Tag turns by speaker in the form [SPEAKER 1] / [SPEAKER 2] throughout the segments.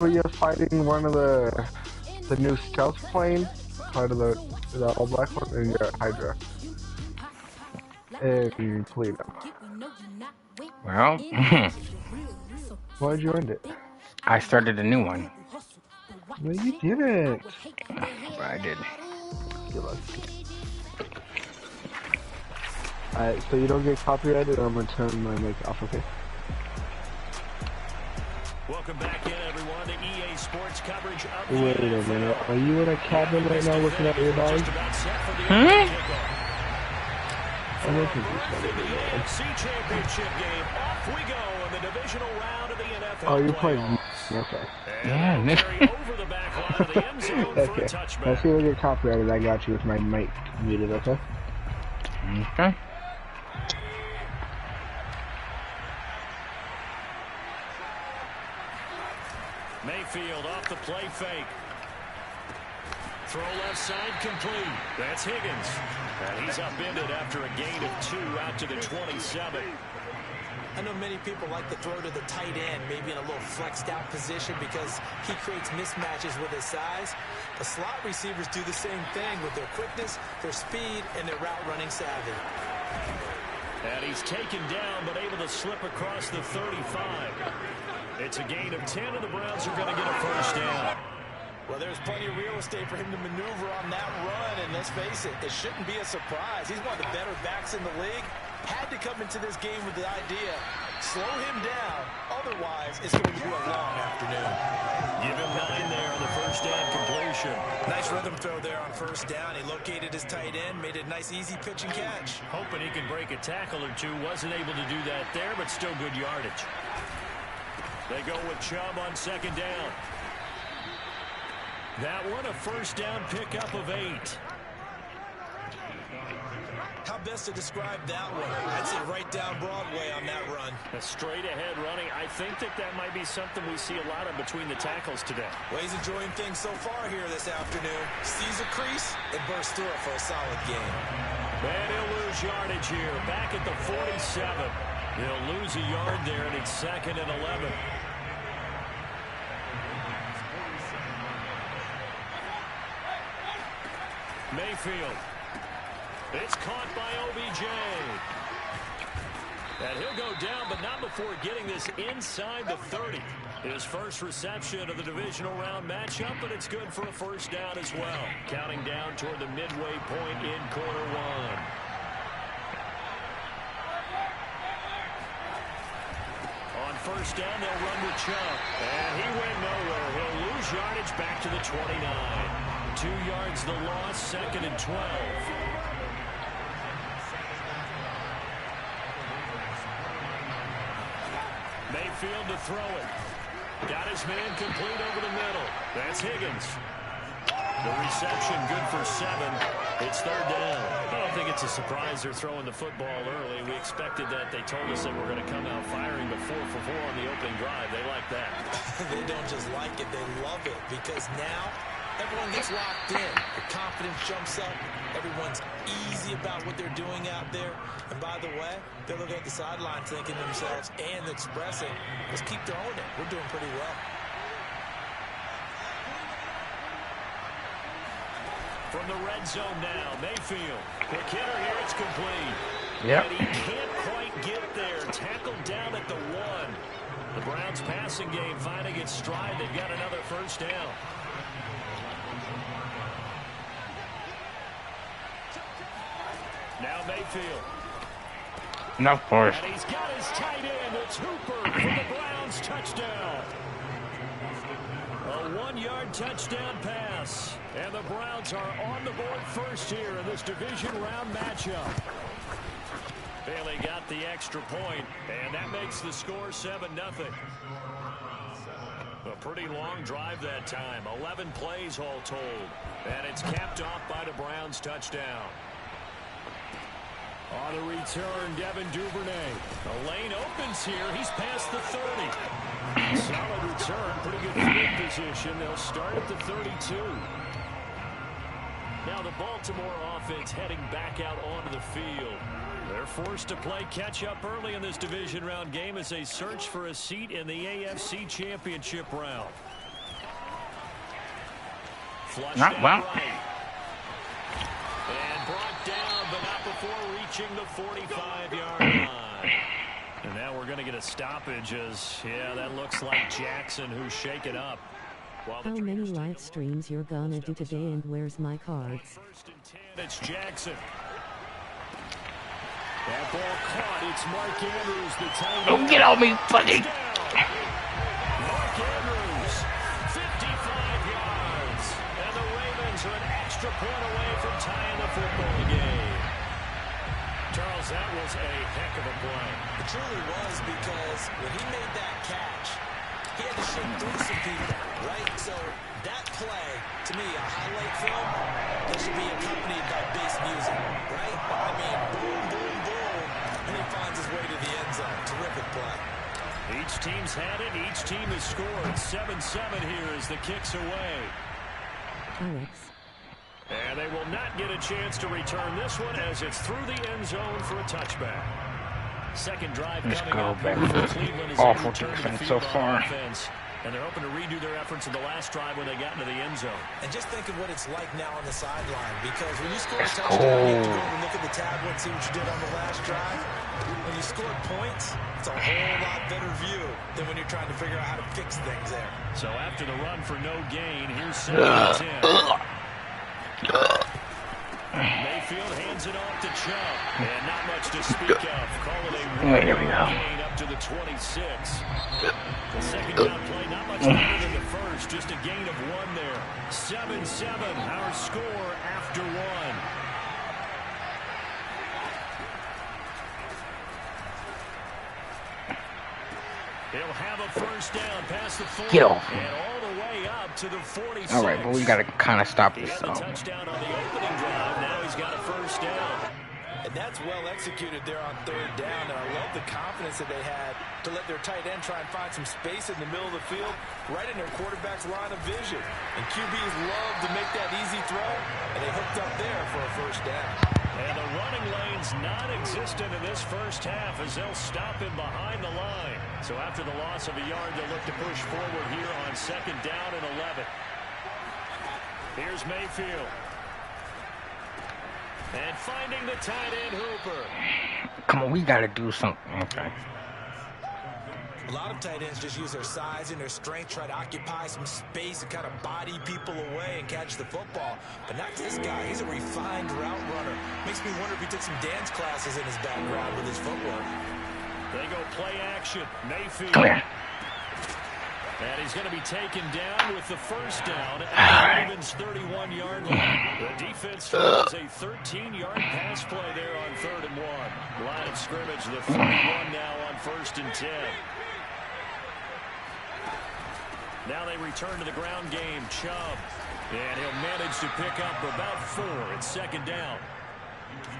[SPEAKER 1] were you fighting one of the new stealth plane, part of the all black one, and you're at Hydra in Toledo?
[SPEAKER 2] Well,
[SPEAKER 1] Why did you end it?
[SPEAKER 2] I started a new one.
[SPEAKER 1] No, you didn't.
[SPEAKER 2] But I did.
[SPEAKER 1] You're lucky. Alright, so you don't get copyrighted, I'm gonna turn my mic off, okay?
[SPEAKER 3] Welcome back in, everyone, to EA Sports coverage of
[SPEAKER 1] Wait a minute, are you in a cabin right now looking at your dog? I'm looking at
[SPEAKER 3] the AFC Championship game. Off we go in the divisional round of the NFL.
[SPEAKER 1] Oh, you're playing. Okay.
[SPEAKER 2] Yeah, Nick.
[SPEAKER 3] Over the back line of the end zone for a
[SPEAKER 1] Okay.
[SPEAKER 3] touchback.
[SPEAKER 1] Let's see if I get copyrighted. I got you with my mic muted, okay?
[SPEAKER 2] Okay.
[SPEAKER 3] Mayfield off the play fake. Throw left side complete. That's Higgins. And he's upended after a gain of 2 out to the 27.
[SPEAKER 4] I know many people like to throw to the tight end, maybe in a little flexed out position because he creates mismatches with his size. The slot receivers do the same thing with their quickness, their speed, and their route running savvy.
[SPEAKER 3] And he's taken down but able to slip across the 35. It's a gain of 10 and the Browns are going to get a first down.
[SPEAKER 4] Well, there's plenty of real estate for him to maneuver on that run, and let's face it, it shouldn't be a surprise. He's one of the better backs in the league. Had to come into this game with the idea, slow him down, otherwise it's going to be a long afternoon.
[SPEAKER 3] Give him 9 there on the first down completion.
[SPEAKER 4] Nice rhythm throw there on first down. He located his tight end, made it a nice easy pitch and catch.
[SPEAKER 3] Hoping he can break a tackle or two. Wasn't able to do that there, but still good yardage. They go with Chubb on second down. That one a first down pickup of 8.
[SPEAKER 4] How best to describe that one? I'd say right down Broadway on that run.
[SPEAKER 3] A straight ahead running. I think that might be something we see a lot of between the tackles today.
[SPEAKER 4] Well, he's enjoying things so far here this afternoon. Sees a crease and bursts through it for a solid game.
[SPEAKER 3] And he'll lose yardage here. Back at the 47. He'll lose a yard there, and it's 2nd and 11. Mayfield. It's caught by OBJ. And he'll go down, but not before getting this inside the 30. His first reception of the divisional round matchup, but it's good for a first down as well. Counting down toward the midway point in quarter 1. On first down, they'll run with Chubb. And he went nowhere. He'll lose yardage back to the 29. 2 yards the loss, 2nd and 12. Mayfield to throw it. Got his man complete over the middle. That's Higgins. The reception good for 7. It's 3rd down. I don't think it's a surprise they're throwing the football early. We expected that. They told us that we're going to come out firing but 4 for 4 on the opening drive. They like that.
[SPEAKER 4] They don't just like it, they love it, because now everyone gets locked in. The confidence jumps up. Everyone's easy about what they're doing out there. And by the way, they're looking at the sideline thinking to themselves and expressing, let's keep throwing it. We're doing pretty well.
[SPEAKER 3] From the red zone now, Mayfield. Quick hitter here, it's complete.
[SPEAKER 2] Yep.
[SPEAKER 3] And he can't quite get there. Tackled down at the 1. The Browns passing game finding its stride. They've got another first down. Now Mayfield.
[SPEAKER 2] No, of course.
[SPEAKER 3] And he's got his tight end. It's Hooper for the Browns. Touchdown. A 1-yard touchdown pass. And the Browns are on the board first here in this division round matchup. Bailey got the extra point, and that makes the score 7-0. A pretty long drive that time. 11 plays all told. And it's capped off by the Browns touchdown. On the return, Devin Duvernay. The lane opens here. He's past the 30. Solid return. Pretty good field position. They'll start at the 32. Now the Baltimore offense heading back out onto the field. They're forced to play catch-up early in this division round game as they search for a seat in the AFC Championship round. flushed
[SPEAKER 2] Not
[SPEAKER 3] out
[SPEAKER 2] well.
[SPEAKER 3] right. And brought down, but not before reaching the 45-yard line. And now we're going to get a stoppage as, yeah, that looks like Jackson who's shaken up.
[SPEAKER 5] How many live streams you're gonna do today and where's my cards?
[SPEAKER 3] First and 10, it's Jackson. That ball caught. It's Mark Andrews, the tight end.
[SPEAKER 2] Don't get on me, buddy.
[SPEAKER 3] Mark Andrews, 55 yards. And the Ravens are an extra point away from tying the football game. Charles, that was a heck of a play.
[SPEAKER 4] It truly was, because when he made that catch, he had to shake through some people, right? So that play, to me, a highlight film, that should be accompanied by bass music, right? I mean, boom, boom, boom, and he finds his way to the end zone. Terrific play.
[SPEAKER 3] Each team's had it. Each team has scored. 7-7 here as the kick's away.
[SPEAKER 5] Alex.
[SPEAKER 3] And they will not get a chance to return this one as it's through the end zone for a touchback. Second drive
[SPEAKER 2] Let's
[SPEAKER 3] coming
[SPEAKER 2] go
[SPEAKER 3] up
[SPEAKER 2] back.
[SPEAKER 3] here for Cleveland as
[SPEAKER 2] Awful
[SPEAKER 3] they return to the
[SPEAKER 2] defense
[SPEAKER 3] field
[SPEAKER 2] so
[SPEAKER 3] on
[SPEAKER 2] far.
[SPEAKER 3] offense. And they're hoping to redo their efforts in the last drive when they got into the end zone.
[SPEAKER 4] And just think of what it's like now on the sideline, because when you score a touchdown, you have to go and look at the tablet and see what you did on the last drive. When you scored points, it's a whole lot better view than when you're trying to figure out how to fix things there.
[SPEAKER 3] So after the run for no gain, here's 7-10. Mayfield hands it off to Chubb. And not much to speak of. Call it a
[SPEAKER 2] There we go.
[SPEAKER 3] gain up to the 26. The second down play, not much better than the first. Just a gain of 1 there. 7-7, our score after 1. He'll have a first down past the 40.
[SPEAKER 2] Get off.
[SPEAKER 3] And all the way up to the 46.
[SPEAKER 2] All right, but we gotta kind of stop
[SPEAKER 3] He
[SPEAKER 2] this.
[SPEAKER 3] had the touchdown on the opening drive. Now he's got a first down.
[SPEAKER 4] And that's well executed there on third down. And I love the confidence that they had to let their tight end try and find some space in the middle of the field, right in their quarterback's line of vision. And QBs love to make that easy throw, and they hooked up there for a first down.
[SPEAKER 3] And the running lane's non-existent in this first half as they'll stop him behind the line. So after the loss of a yard, they'll look to push forward here on second down and 11. Here's Mayfield. And finding the tight end Hooper.
[SPEAKER 2] Come on, we gotta do something. Okay.
[SPEAKER 4] A lot of tight ends just use their size and their strength, try to occupy some space and kind of body people away and catch the football. But not this guy. He's a refined route runner. Makes me wonder if he took some dance classes in his background with his footwork.
[SPEAKER 3] They go play action. Mayfield.
[SPEAKER 2] Come here.
[SPEAKER 3] And he's going to be taken down with the first down at the Ravens' 31-yard line. The defense tries a 13-yard pass play there on 3rd and 1. Line of scrimmage, the 31 now on 1st and 10. Now they return to the ground game. Chubb. And he'll manage to pick up about 4. It's second down.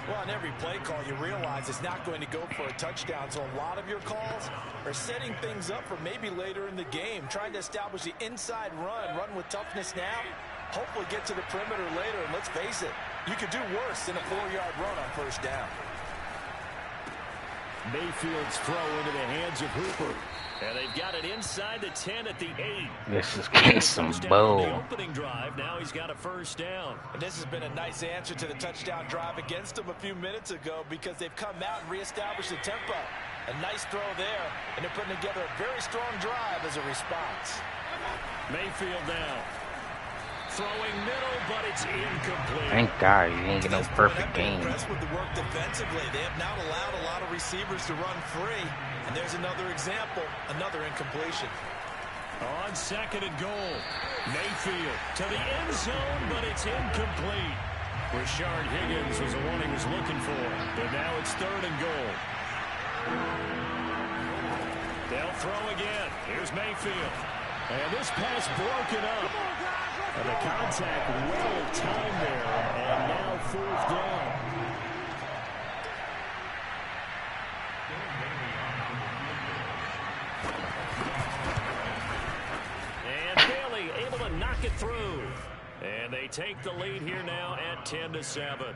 [SPEAKER 4] Well, on every play call, you realize it's not going to go for a touchdown. So a lot of your calls are setting things up for maybe later in the game, trying to establish the inside run with toughness now, hopefully get to the perimeter later. And let's face it, you could do worse than a 4-yard run on first down.
[SPEAKER 3] Mayfield's throw into the hands of Hooper. And they've got it inside the 10 at the 8.
[SPEAKER 2] This is getting some
[SPEAKER 3] The
[SPEAKER 2] bull.
[SPEAKER 3] opening drive, now he's got a first down.
[SPEAKER 4] And this has been a nice answer to the touchdown drive against them a few minutes ago, because they've come out and reestablished the tempo. A nice throw there, and they're putting together a very strong drive as a response.
[SPEAKER 3] Mayfield now. Throwing middle, but it's incomplete.
[SPEAKER 2] Thank God you didn't get no perfect game.
[SPEAKER 4] Impressed with the work defensively. They have not allowed a lot of receivers to run free. And there's another example, another incompletion.
[SPEAKER 3] On 2nd and goal. Mayfield to the end zone, but it's incomplete. Rashard Higgins was the one he was looking for. But now it's 3rd and goal. They'll throw again. Here's Mayfield. And this pass broken up. And the contact well timed there. And now 4th down. And Bailey able to knock it through. And they take the lead here now at 10-7.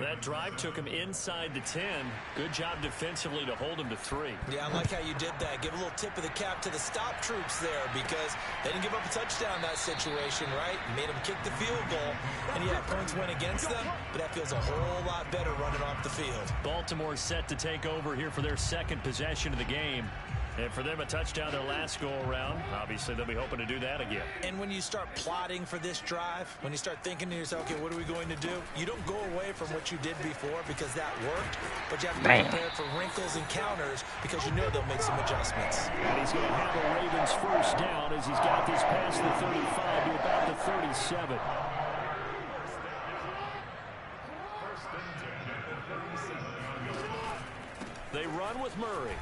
[SPEAKER 3] That drive took him inside the 10. Good job defensively to hold him to 3.
[SPEAKER 4] Yeah, I like how you did that. Give a little tip of the cap to the stop troops there because they didn't give up a touchdown in that situation, right? Made them kick the field goal. And, yeah, points went against them, but that feels a whole lot better running off the field.
[SPEAKER 3] Baltimore set to take over here for their second possession of the game. And for them, a touchdown their last go-around. Obviously, they'll be hoping to do that again.
[SPEAKER 4] And when you start plotting for this drive, when you start thinking to yourself, okay, what are we going to do? You don't go away from what you did before because that worked, but you have to be prepared for wrinkles and counters because you know they'll make some adjustments.
[SPEAKER 3] And he's going to have a Ravens first down as he's got this past the 35 to about the 37. They run with Murray.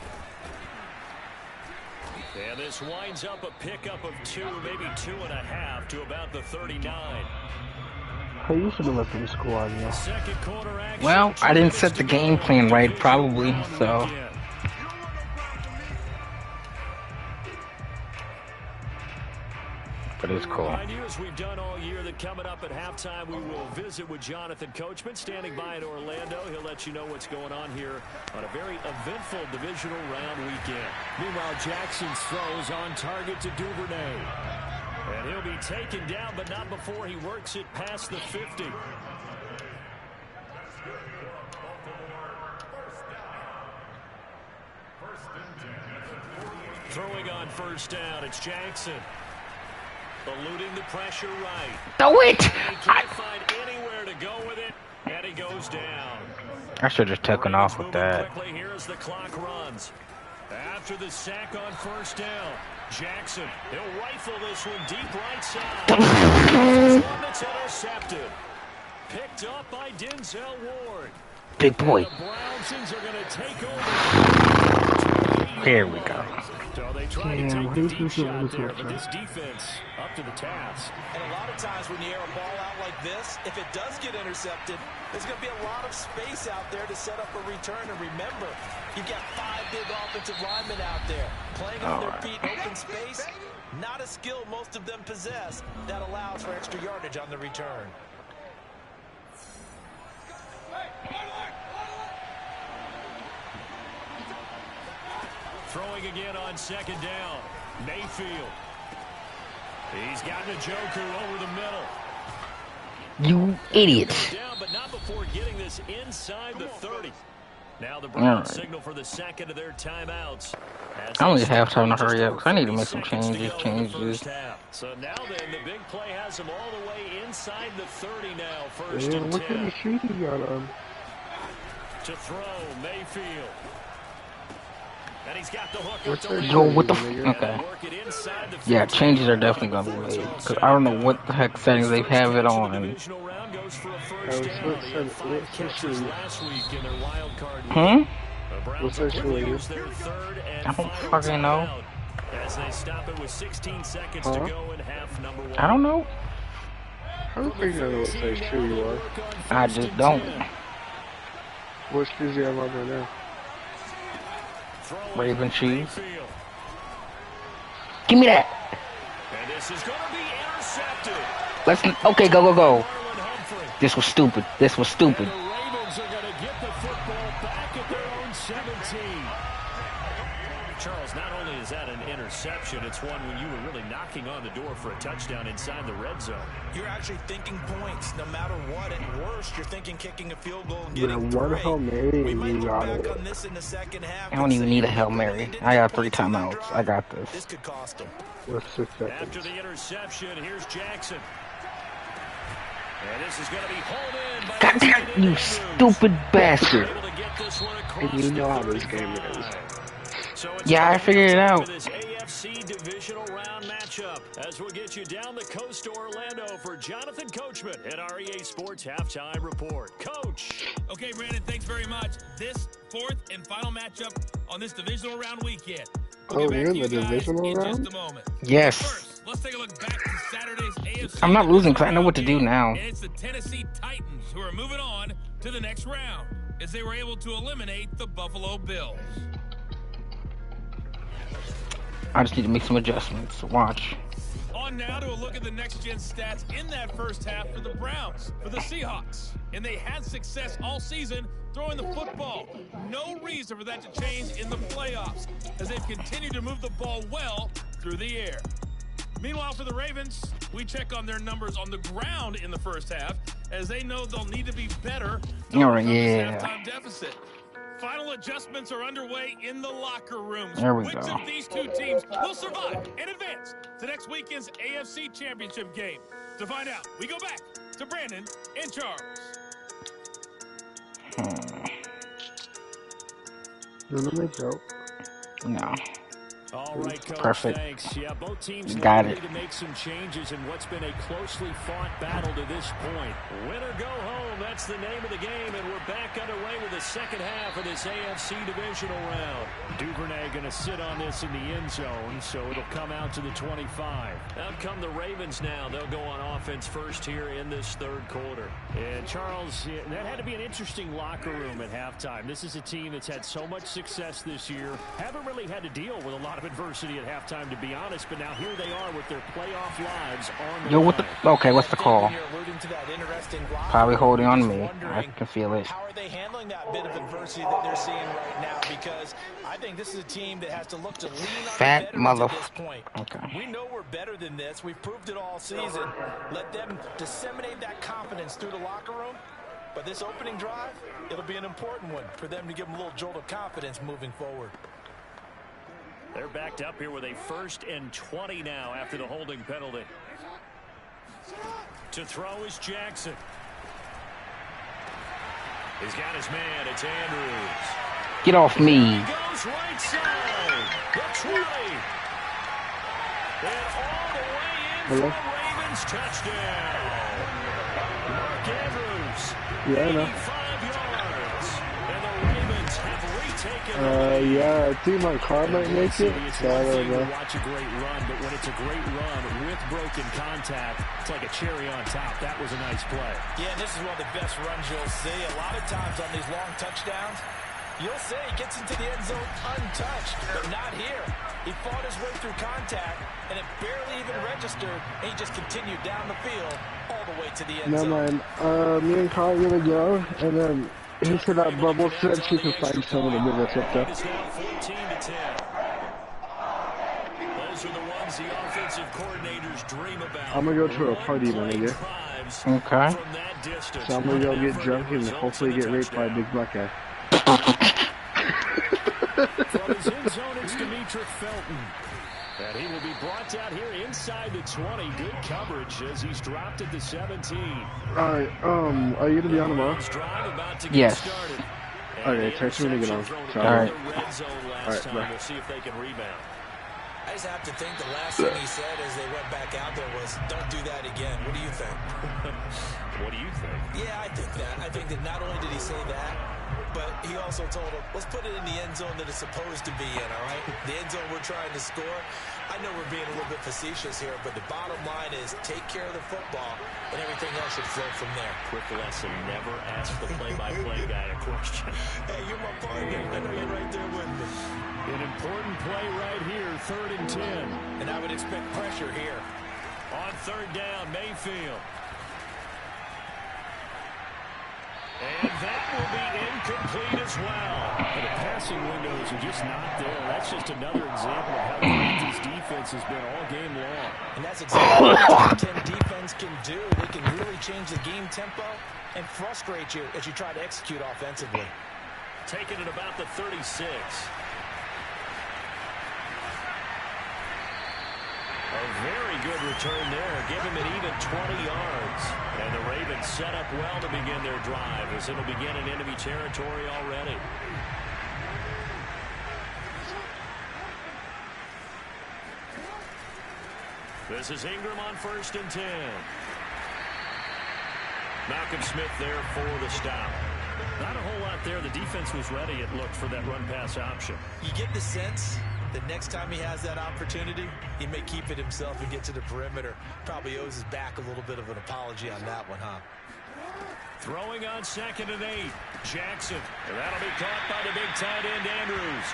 [SPEAKER 3] And this winds up a pickup of 2, maybe 2.5 to about the 39.
[SPEAKER 1] Hey, you should have let them score on you.
[SPEAKER 3] Second quarter action.
[SPEAKER 2] Well, I didn't set the game plan right, probably, so. But it's cool.
[SPEAKER 3] As we've done all year, that coming up at halftime, we will visit with Jonathan Coachman standing by in Orlando. He'll let you know what's going on here on a very eventful divisional round weekend. Meanwhile, Jackson's throws on target to Duvernay. And he'll be taken down, but not before he works it past the 50. Throwing on first down, it's Jackson. Eluding the pressure right.
[SPEAKER 2] Do it!
[SPEAKER 3] He can't find anywhere to go with it, and he goes down.
[SPEAKER 2] I should have just taken off with that.
[SPEAKER 3] Quickly here as the clock runs. After the sack on first down, Jackson, he'll rifle this one deep right side. One that's intercepted. Picked up by Denzel Ward.
[SPEAKER 2] Big boy.
[SPEAKER 3] The Brownsons are going to take over.
[SPEAKER 2] Here we go.
[SPEAKER 3] So they try to take the deep shot there, but this defense up to the task.
[SPEAKER 4] And a lot of times when you air a ball out like this, if it does get intercepted, there's going to be a lot of space out there to set up a return. And remember, you've got 5 big offensive linemen out there playing on their feet in open space. Not a skill most of them possess that allows for extra yardage on the return.
[SPEAKER 3] Throwing again on second down. Mayfield. He's got Njoku over the middle.
[SPEAKER 2] You idiot.
[SPEAKER 3] Down, but not before getting this inside the 30. Now the Browns signal for the second of their timeouts.
[SPEAKER 2] I only have time to hurry up because I need to make some changes.
[SPEAKER 3] So now then, the big play has them all the way inside the 30 now. First and 10.
[SPEAKER 1] Look at the shoes he got on.
[SPEAKER 3] To throw, Mayfield. And he's got the hook.
[SPEAKER 2] Yo, what the okay. Yeah, changes are definitely going to be made. Because I don't know what the heck settings they have it on.
[SPEAKER 1] What's that shoe?
[SPEAKER 2] I don't fucking know.
[SPEAKER 3] As they stop it with 16 seconds to go in half number 1.
[SPEAKER 2] I don't know.
[SPEAKER 1] How the fuck you know what size shoe you are?
[SPEAKER 2] I just don't.
[SPEAKER 1] What shoes you have on right now?
[SPEAKER 2] Raven shoes. Give me that.
[SPEAKER 3] And this is going to be intercepted.
[SPEAKER 2] Let's. Okay, go. This was stupid. This was stupid.
[SPEAKER 3] The Ravens are going to get the football back at their own 17. Charles, not only is that an interception, it's one when you were really knocking on the door for a touchdown inside the red zone.
[SPEAKER 4] You're actually thinking points no matter what. At worst, you're thinking kicking a field goal and getting
[SPEAKER 1] one Hail Mary
[SPEAKER 4] we might
[SPEAKER 1] you
[SPEAKER 4] look
[SPEAKER 1] got
[SPEAKER 4] back
[SPEAKER 1] it.
[SPEAKER 4] on this in the second half.
[SPEAKER 2] I don't even need a Hail Mary. I got 3 timeouts. I got this.
[SPEAKER 4] This could cost them.
[SPEAKER 1] What's 6 seconds?
[SPEAKER 3] After the interception, here's Jackson. And this is going to be hauled in by
[SPEAKER 2] God damn, you stupid bastard.
[SPEAKER 1] And you know how this game is.
[SPEAKER 2] Yeah, I figured it out.
[SPEAKER 3] This AFC divisional round matchup as we'll get you down the coast to Orlando for Jonathan Coachman at our EA Sports Halftime Report. Coach.
[SPEAKER 6] Okay, Brandon, thanks very much. This 4th and final matchup on this divisional round weekend.
[SPEAKER 1] Oh, we're in the divisional round?
[SPEAKER 6] Just a moment.
[SPEAKER 2] Yes.
[SPEAKER 6] First, let's take a look back to Saturday's AFC.
[SPEAKER 2] I'm not losing because I know what to do now.
[SPEAKER 6] And it's the Tennessee Titans who are moving on to the next round as they were able to eliminate the Buffalo Bills.
[SPEAKER 2] I just need to make some adjustments. Watch.
[SPEAKER 6] On now to a look at the next-gen stats in that first half for the Browns, for the Seahawks. And they had success all season throwing the football. No reason for that to change in the playoffs, as they've continued to move the ball well through the air. Meanwhile, for the Ravens, we check on their numbers on the ground in the first half, as they know they'll need to be better to overcome this halftime deficit. Final adjustments are underway in the locker rooms.
[SPEAKER 2] There we
[SPEAKER 6] Which
[SPEAKER 2] go.
[SPEAKER 6] of these two teams will survive and advance to next weekend's AFC Championship game? To find out, we go back to Brandon and Charles.
[SPEAKER 2] No.
[SPEAKER 3] All right, Coach.
[SPEAKER 2] Perfect.
[SPEAKER 3] Thanks. Yeah, both teams
[SPEAKER 2] Got
[SPEAKER 3] ready
[SPEAKER 2] it.
[SPEAKER 3] to make some changes in what's been a closely fought battle to this point. Win or go home, that's the name of the game, and we're back underway with the second half of this AFC divisional round. Duvernay going to sit on this in the end zone, so it'll come out to the 25. Out come the Ravens now. They'll go on offense first here in this third quarter. And Charles, that had to be an interesting locker room at halftime. This is a team that's had so much success this year. Haven't really had to deal with a lot of adversity at halftime, to be honest, but now here they are with their playoff lives on the
[SPEAKER 2] Yo, what
[SPEAKER 3] line.
[SPEAKER 2] the? Okay, what's the call? Probably holding on me. I can feel it.
[SPEAKER 4] How are they handling that bit of adversity that they're seeing right now? Because I think this is a team that has to look to lean on
[SPEAKER 2] Fat
[SPEAKER 4] the
[SPEAKER 2] mother.
[SPEAKER 4] veterans at this point.
[SPEAKER 2] Okay.
[SPEAKER 4] We know we're better than this. We've proved it all season. Let them disseminate that confidence through the locker room. But this opening drive, it'll be an important one for them to give them a little jolt of confidence moving forward.
[SPEAKER 3] They're backed up here with a 1st and 20 now after the holding penalty. To throw is Jackson. He's got his man. It's Andrews.
[SPEAKER 2] Get off me.
[SPEAKER 3] He goes right side. The 20. And all the way in for a Ravens touchdown. Mark Andrews.
[SPEAKER 1] Yeah, I know.
[SPEAKER 3] 85 yards. And the Ravens have retaken the lead.
[SPEAKER 1] Yeah, I think my car might make it. So I don't know.
[SPEAKER 3] Watch a great run, but when it's a great run with broken contact, it's like a cherry on top. That was a nice play.
[SPEAKER 4] Yeah, and this is one of the best runs you'll see. A lot of times on these long touchdowns, you'll say he gets into the end zone untouched, but not here. He fought his way through contact, and it barely even registered, and he just continued down the field all the way to the end
[SPEAKER 1] Never
[SPEAKER 4] zone.
[SPEAKER 1] mind. Me and Carl are gonna go, and then he said that Bubble said she could find someone to move us up there.
[SPEAKER 3] It's now 14-10. Those are the ones the offensive coordinators dream about.
[SPEAKER 1] I'm gonna go to a party, my nigga.
[SPEAKER 2] Okay.
[SPEAKER 1] So I'm gonna go get drunk and hopefully get raped by a big black guy.
[SPEAKER 3] From his end zone, it's Demetric Felton. And he will be brought out here inside the 20. Good coverage as he's dropped at the 17.
[SPEAKER 1] Alright, are you gonna be on tomorrow?
[SPEAKER 2] Yes.
[SPEAKER 1] Okay, text me when you get on.
[SPEAKER 2] Alright.
[SPEAKER 1] Alright, bye.
[SPEAKER 3] We'll see if they can rebound.
[SPEAKER 4] I just have to think the last thing he said as they went back out there was, don't do that again. What do you think?
[SPEAKER 3] What do you think?
[SPEAKER 4] Yeah, I think that. I think that not only did he say that, but he also told him, let's put it in the end zone that it's supposed to be in, all right? The end zone we're trying to score. I know we're being a little bit facetious here, but the bottom line is take care of the football, and everything else should flow from there.
[SPEAKER 3] Quick lesson, never ask the play-by-play guy a question.
[SPEAKER 4] Hey, you're my partner. I know you're right there with me.
[SPEAKER 3] An important play right here, 3rd and 10.
[SPEAKER 4] And I would expect pressure here.
[SPEAKER 3] On 3rd down, Mayfield. And that will be incomplete as well. The passing windows are just not there. That's just another example of how great this defense has been all game long.
[SPEAKER 4] And that's exactly what the top 10 defense can do. They can really change the game tempo and frustrate you as you try to execute offensively.
[SPEAKER 3] Taking it about the 36. A very good return there. Give him an even 20 yards. And the Ravens set up well to begin their drive as it'll begin in enemy territory already. This is Ingram on 1st and 10. Malcolm Smith there for the stop. Not a whole lot there. The defense was ready, it looked, for that run-pass option.
[SPEAKER 4] You get the sense that next time he has that opportunity, he may keep it himself and get to the perimeter. Probably owes his back a little bit of an apology on that one, huh?
[SPEAKER 3] Throwing on 2nd and 8. Jackson. And that'll be caught by the big tight end, Andrews.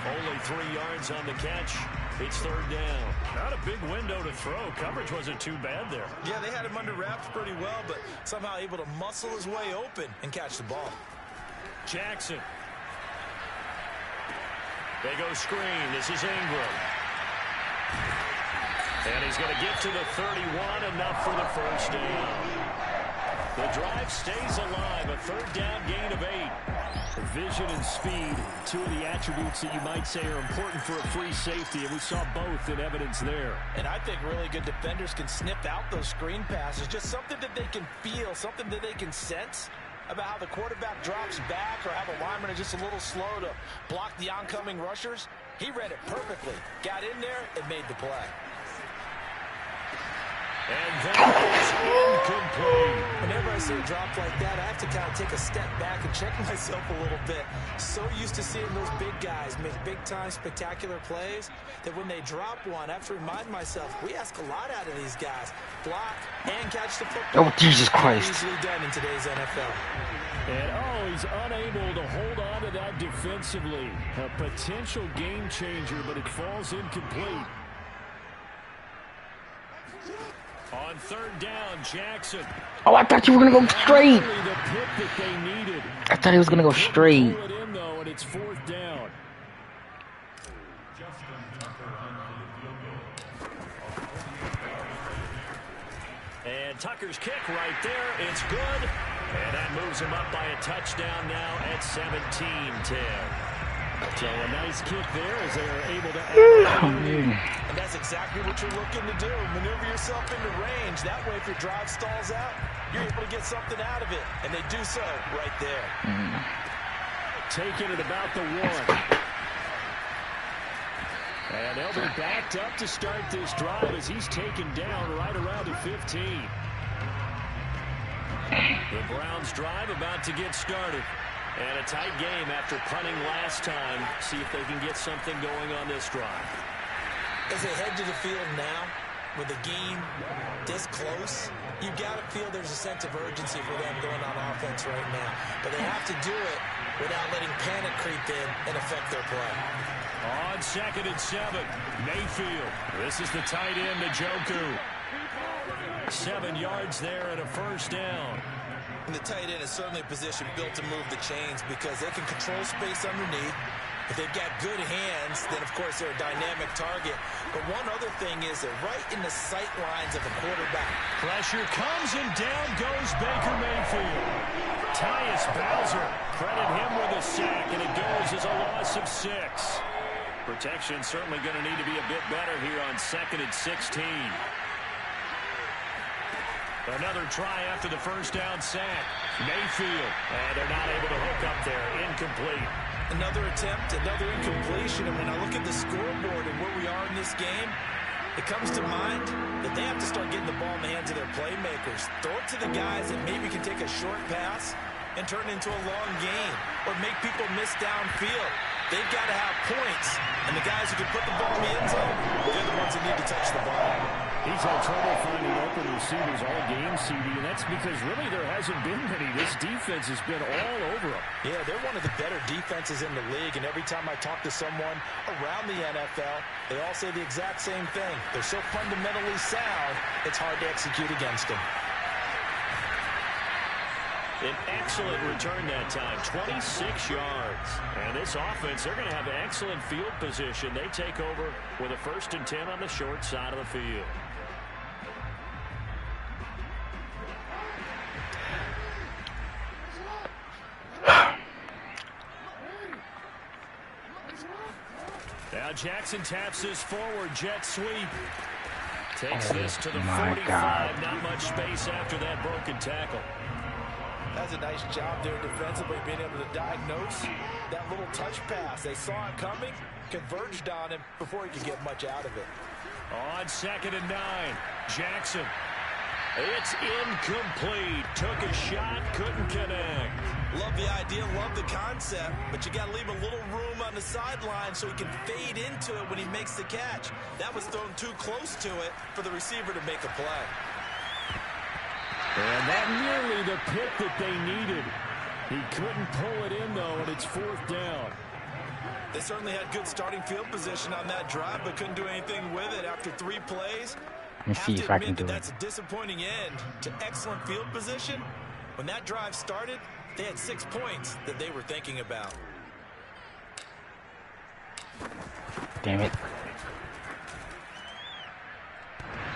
[SPEAKER 3] Only 3 yards on the catch. It's third down. Not a big window to throw. Coverage wasn't too bad there.
[SPEAKER 4] Yeah, they had him under wraps pretty well, but somehow able to muscle his way open and catch the ball.
[SPEAKER 3] Jackson. They go screen. This is Ingram. And he's going to get to the 31, enough for the first down. The drive stays alive. A third down gain of 8.
[SPEAKER 6] Vision and speed, two of the attributes that you might say are important for a free safety, and we saw both in evidence there.
[SPEAKER 4] And I think really good defenders can sniff out those screen passes, just something that they can feel, something that they can sense about how the quarterback drops back or how the linemen are just a little slow to block the oncoming rushers. He read it perfectly, got in there, and made the play.
[SPEAKER 3] And that is incomplete.
[SPEAKER 4] Whenever I see a drop like that, I have to kind of take a step back and check myself a little bit. So used to seeing those big guys make big-time spectacular plays that when they drop one, I have to remind myself, we ask a lot out of these guys. Block and catch the football.
[SPEAKER 2] Oh, Jesus Christ.
[SPEAKER 4] Easily done in today's NFL.
[SPEAKER 6] And, he's unable to hold on to that defensively. A potential game changer, but it falls incomplete.
[SPEAKER 3] On third down, Jackson.
[SPEAKER 2] Oh, I thought you were going to go straight.
[SPEAKER 6] The pick that they needed.
[SPEAKER 2] I thought he was going to go straight.
[SPEAKER 6] Pull it in, though, and it's fourth down.
[SPEAKER 3] And Tucker's kick right there. It's good. And that moves him up by a touchdown now at 17-10.
[SPEAKER 6] So a nice kick there as they are able to
[SPEAKER 4] And that's exactly what you're looking to do. Maneuver yourself into range. That way, if your drive stalls out, you're able to get something out of it. And they do so right there.
[SPEAKER 6] taking it about the 1. And they'll be backed up to start this drive as he's taken down right around the 15.
[SPEAKER 3] The Browns drive about to get started. And a tight game after punting last time. See if they can get something going on this drive.
[SPEAKER 4] As they head to the field now, with the game this close, you've got to feel there's a sense of urgency for them going on offense right now. But they have to do it without letting panic creep in and affect their play.
[SPEAKER 3] On 2nd and 7, Mayfield. This is the tight end, Njoku. 7 yards there and a first down.
[SPEAKER 4] And the tight end is certainly a position built to move the chains because they can control space underneath. If they've got good hands, then of course they're a dynamic target. But one other thing is they're right in the sight lines of a quarterback.
[SPEAKER 3] Pressure comes and down goes Baker Mayfield. Tyus Bowser, credit him with a sack, and it goes as a loss of 6. Protection certainly going to need to be a bit better here on 2nd and 16. Another try after the first down sack. Mayfield, and they're not able to hook up there. Incomplete.
[SPEAKER 4] Another attempt, another incompletion. And when I look at the scoreboard and where we are in this game, it comes to mind that they have to start getting the ball in the hands of their playmakers. Throw it to the guys that maybe can take a short pass and turn it into a long game or make people miss downfield. They've got to have points. And the guys who can put the ball in the end zone, they're the ones that need to touch the ball.
[SPEAKER 6] He's had trouble finding open receivers all game, CD, and that's because really there hasn't been many. This defense has been all over them.
[SPEAKER 4] Yeah, they're one of the better defenses in the league, and every time I talk to someone around the NFL, they all say the exact same thing. They're so fundamentally sound, it's hard to execute against them.
[SPEAKER 3] An excellent return that time, 26 yards. And this offense, they're going to have excellent field position. They take over with a 1st and 10 on the short side of the field. Now Jackson taps this forward jet sweep. Takes this to the 45.
[SPEAKER 2] God.
[SPEAKER 3] Not much space after that broken tackle.
[SPEAKER 4] That's a nice job there defensively, being able to diagnose that little touch pass. They saw it coming, converged on him before he could get much out of it.
[SPEAKER 3] On 2nd and 9, Jackson. It's incomplete. Took a shot, couldn't connect.
[SPEAKER 4] Love the idea, love the concept, but you got to leave a little room on the sideline so he can fade into it when he makes the catch. That was thrown too close to it for the receiver to make a play.
[SPEAKER 6] And that nearly the pick that they needed. He couldn't pull it in, though, and it's 4th down.
[SPEAKER 4] They certainly had good starting field position on that drive, but couldn't do anything with it after 3 plays.
[SPEAKER 2] Let me see if I can do it.
[SPEAKER 4] That's a disappointing end to excellent field position. When that drive started, they had 6 points that they were thinking about.
[SPEAKER 2] Damn it.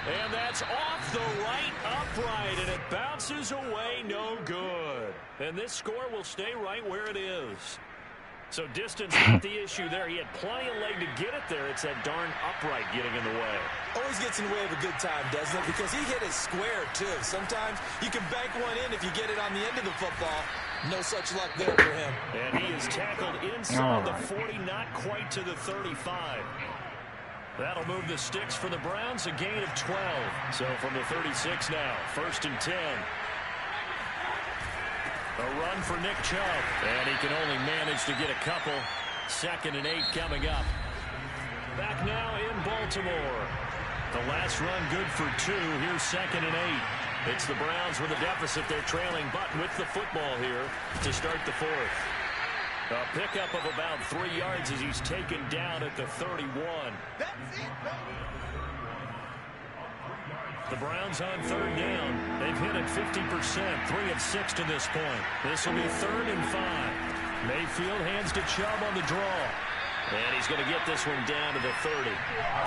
[SPEAKER 3] And that's off the right upright, and it bounces away, no good. And this score will stay right where it is. So distance not the issue there. He had plenty of leg to get it there. It's that darn upright getting in the way.
[SPEAKER 4] Always gets in the way of a good time, doesn't it? Because he hit it square, too. Sometimes you can bank one in if you get it on the end of the football. No such luck there for him.
[SPEAKER 3] And he is tackled inside the 40, not quite to the 35. That'll move the sticks for the Browns, a gain of 12. So from the 36 now, 1st and 10. A run for Nick Chubb, and he can only manage to get a couple. 2nd and 8 coming up. Back now in Baltimore. The last run good for 2. Here's 2nd and 8. It's the Browns with a deficit. They're trailing, but with the football here to start the 4th. A pickup of about 3 yards as he's taken down at the 31.
[SPEAKER 6] That's it, baby.
[SPEAKER 3] The Browns on 3rd down. They've hit it 50%, 3 of 6 to this point. This will be 3rd and 5. Mayfield hands to Chubb on the draw. And he's going to get this one down to the 30.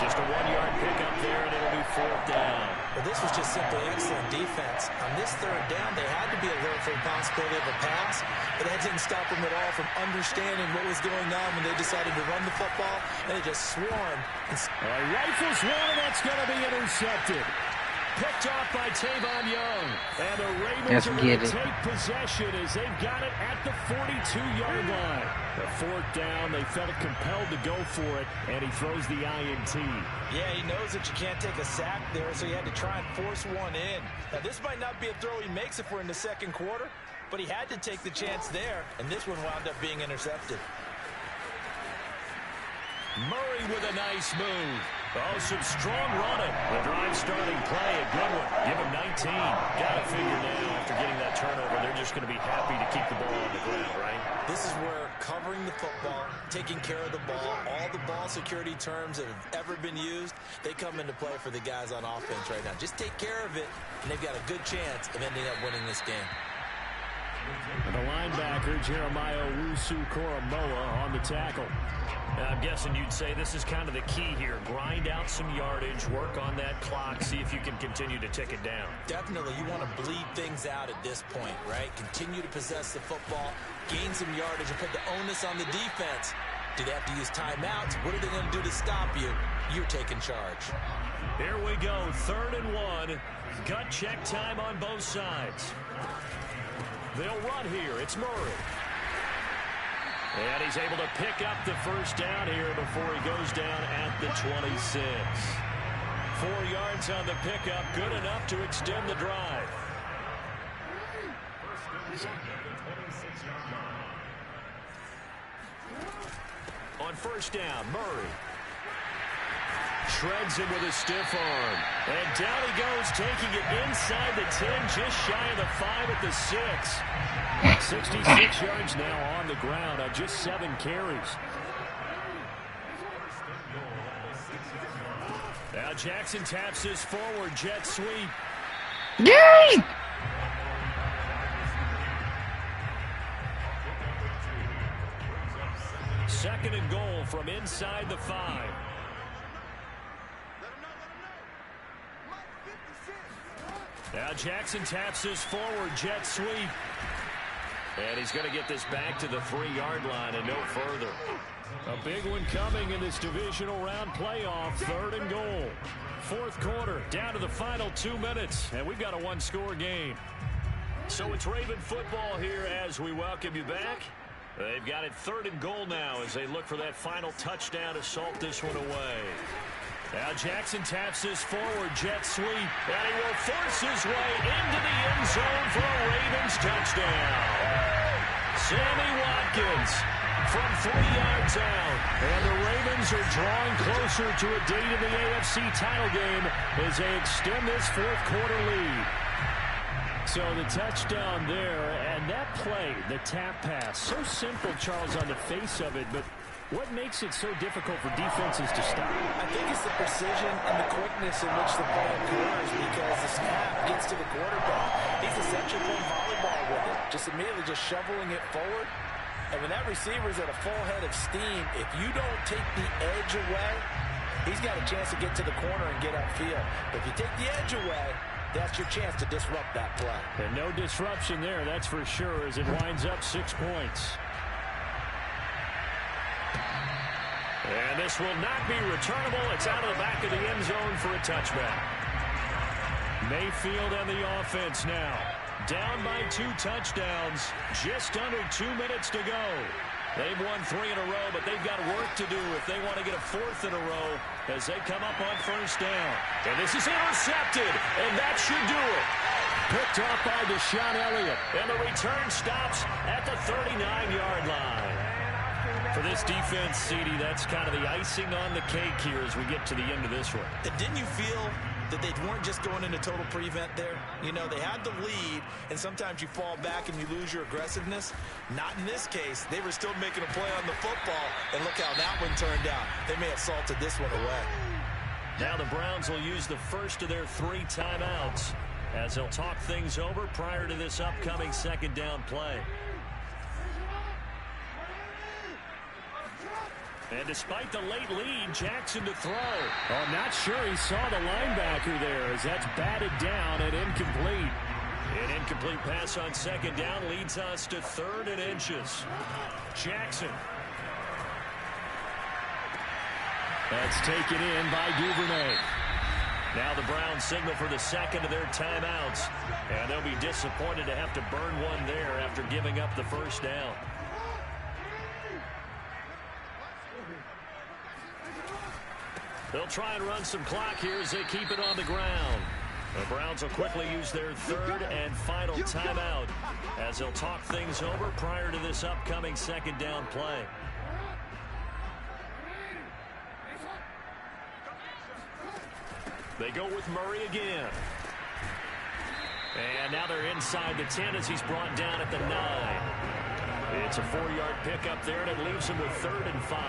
[SPEAKER 3] Just a 1-yard pickup there, and it'll be 4th down.
[SPEAKER 4] Well, this was just simply excellent defense. On this 3rd down, they had to be alert for the possibility of a pass, but that didn't stop them at all from understanding what was going on when they decided to run the football, and they just swarmed.
[SPEAKER 3] Rifles one, and that's going to be intercepted. Picked off by Tavon Young. And the Ravens are going to take possession as they've got it at the 42-yard line. The 4th down, they felt compelled to go for it, and he throws the INT.
[SPEAKER 4] Yeah, he knows that you can't take a sack there, so he had to try and force one in. Now, this might not be a throw he makes if we're in the 2nd quarter, but he had to take the chance there, and this one wound up being intercepted.
[SPEAKER 3] Murray with a nice move. Oh, some strong running. The drive starting play, a good one. Give him 19. Got to figure now after getting that turnover, they're just going to be happy to keep the ball on the ground, right?
[SPEAKER 4] This is where covering the football, taking care of the ball, all the ball security terms that have ever been used, they come into play for the guys on offense right now. Just take care of it, and they've got a good chance of ending up winning this game.
[SPEAKER 3] And the linebacker, Jeremiah Owusu-Koramoah, on the tackle. I'm guessing you'd say this is kind of the key here. Grind out some yardage, work on that clock, see if you can continue to tick it down.
[SPEAKER 4] Definitely. You want to bleed things out at this point, right? Continue to possess the football, gain some yardage, and put the onus on the defense. Do they have to use timeouts? What are they going to do to stop you? You're taking charge.
[SPEAKER 3] Here we go, 3rd and 1. Gut check time on both sides. They'll run here. It's Murray. And he's able to pick up the 1st down here before he goes down at the 26. 4 yards on the pickup, good enough to extend the drive. On 1st down, Murray. Shreds him with a stiff arm. And down he goes, taking it inside the 10, just shy of the 5 at the 6. 66 yards now on the ground on just 7 carries. Now Jackson taps his forward jet sweep.
[SPEAKER 2] Yay!
[SPEAKER 3] Second and goal from inside the 5. Now Jackson taps his forward jet sweep. And he's going to get this back to the 3-yard line and no further. A big one coming in this divisional round playoff. 3rd and goal. 4th quarter, down to the final 2 minutes. And we've got a 1-score game. So it's Raven football here as we welcome you back. They've got it 3rd and goal now as they look for that final touchdown to salt this one away. Now Jackson taps his forward jet sweep, and he will force his way into the end zone for a Ravens touchdown. Sammy Watkins from 3 yards out, and the Ravens are drawing closer to a date in the AFC title game as they extend this 4th quarter lead. So the touchdown there, and that play, the tap pass, so simple, Charles, on the face of it, but What makes it so difficult for defenses to stop?
[SPEAKER 4] I think it's the precision and the quickness in which the ball occurs because the snap gets to the quarterback. He's essentially playing volleyball with it, just immediately just shoveling it forward. And when that receiver's at a full head of steam, if you don't take the edge away, he's got a chance to get to the corner and get upfield. But if you take the edge away, that's your chance to disrupt that play.
[SPEAKER 3] And no disruption there, that's for sure, as it winds up 6 points. And this will not be returnable. It's out of the back of the end zone for a touchback. Mayfield and the offense now. Down by 2 touchdowns. Just under 2 minutes to go. They've won 3 in a row, but they've got work to do if they want to get a 4th in a row as they come up on first down. And this is intercepted, and that should do it. Picked off by Deshaun Elliott. And the return stops at the 39-yard line. For this defense, CD, that's kind of the icing on the cake here as we get to the end of this one.
[SPEAKER 4] Didn't you feel that they weren't just going into total prevent there? You know, they had the lead, and sometimes you fall back and you lose your aggressiveness. Not in this case. They were still making a play on the football, and look how that one turned out. They may have salted this one away.
[SPEAKER 3] Now the Browns will use the first of their 3 timeouts as they'll talk things over prior to this upcoming second down play. And despite the late lead, Jackson to throw. Oh, I'm not sure he saw the linebacker there as that's batted down and incomplete. An incomplete pass on second down leads us to 3rd and inches. Jackson. That's taken in by Duvernay. Now the Browns signal for the second of their timeouts. And they'll be disappointed to have to burn one there after giving up the first down. They'll try and run some clock here as they keep it on the ground. The Browns will quickly use their 3rd and final timeout as they'll talk things over prior to this upcoming second down play. They go with Murray again. And now they're inside the 10 as he's brought down at the 9. It's a 4-yard pickup there, and it leaves him with 3rd and 5.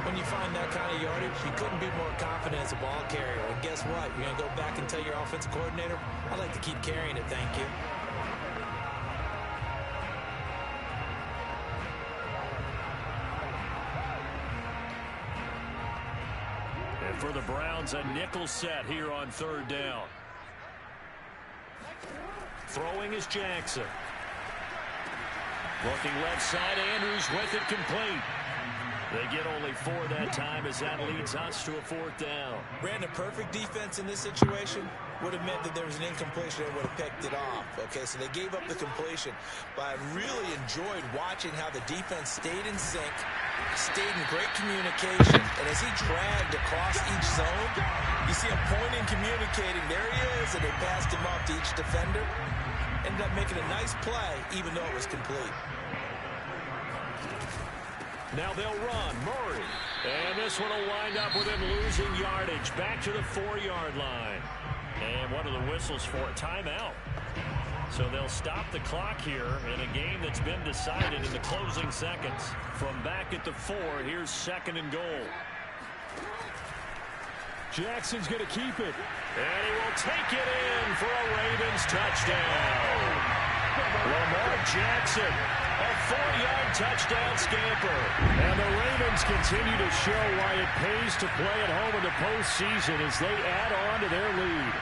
[SPEAKER 4] When you find that kind of yardage, you couldn't be more confident as a ball carrier. And guess what? You're going to go back and tell your offensive coordinator, I'd like to keep carrying it, thank you.
[SPEAKER 3] And for the Browns, a nickel set here on 3rd down. Throwing is Jackson. Looking left side, Andrews with it complete. They get only 4 that time as that leads us to a 4th down.
[SPEAKER 4] Ran a perfect defense in this situation. Would have meant that there was an incompletion and would have picked it off. Okay, so they gave up the completion. But I really enjoyed watching how the defense stayed in sync, stayed in great communication. And as he dragged across each zone, you see him pointing, communicating. There he is, and they passed him off to each defender. Ended up making a nice play, even though it was complete.
[SPEAKER 3] Now they'll run. Murray. And this one will wind up with him losing yardage. Back to the 4-yard line. And what are the whistles for? A timeout. So they'll stop the clock here in a game that's been decided in the closing seconds. From back at the 4, here's 2nd and goal. Jackson's going to keep it. And he will take it in for a Ravens touchdown. Lamar Jackson. A 4-yard touchdown scamper. And the Ravens continue to show why it pays to play at home in the postseason as they add on to their lead.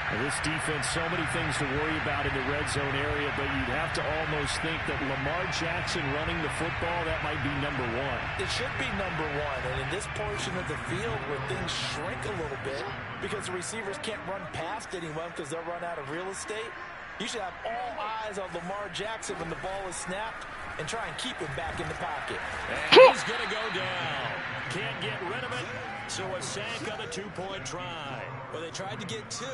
[SPEAKER 3] And this defense, so many things to worry about in the red zone area, but you'd have to almost think that Lamar Jackson running the football, that might be number 1.
[SPEAKER 4] It should be number 1. And in this portion of the field where things shrink a little bit because the receivers can't run past anyone because they'll run out of real estate, you should have all eyes on Lamar Jackson when the ball is snapped and try and keep him back in the pocket.
[SPEAKER 3] And he's going to go down. Can't get rid of it, so a sack on the 2-point try.
[SPEAKER 4] Well, they tried to get 2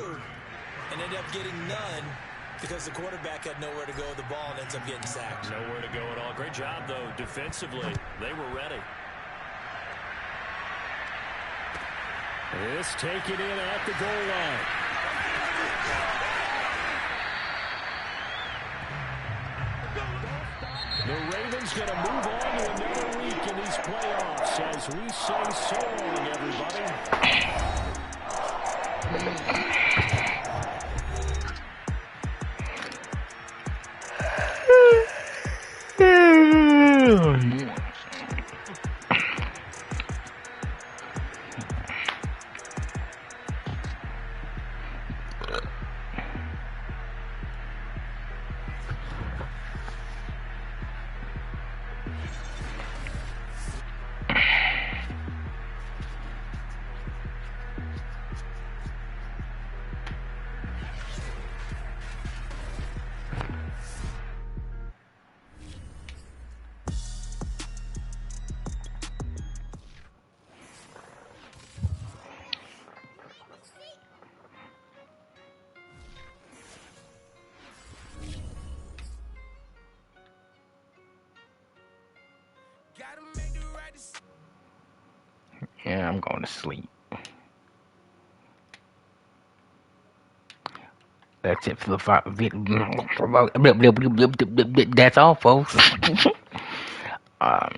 [SPEAKER 4] and ended up getting none because the quarterback had nowhere to go with the ball and ends up getting sacked.
[SPEAKER 3] Nowhere to go at all. Great job, though, defensively. They were ready. This taken in at the goal line. The Ravens going to move on to another week in these playoffs as we say so long, everybody.
[SPEAKER 2] Yeah, I'm going to sleep. That's it for the That's all, folks. um,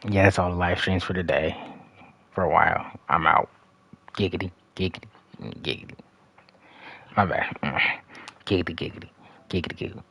[SPEAKER 2] yeah, that's all the live streams for today. For a while, I'm out. Giggity, giggity, giggity. My bad. Giggity, giggity, giggity, giggity.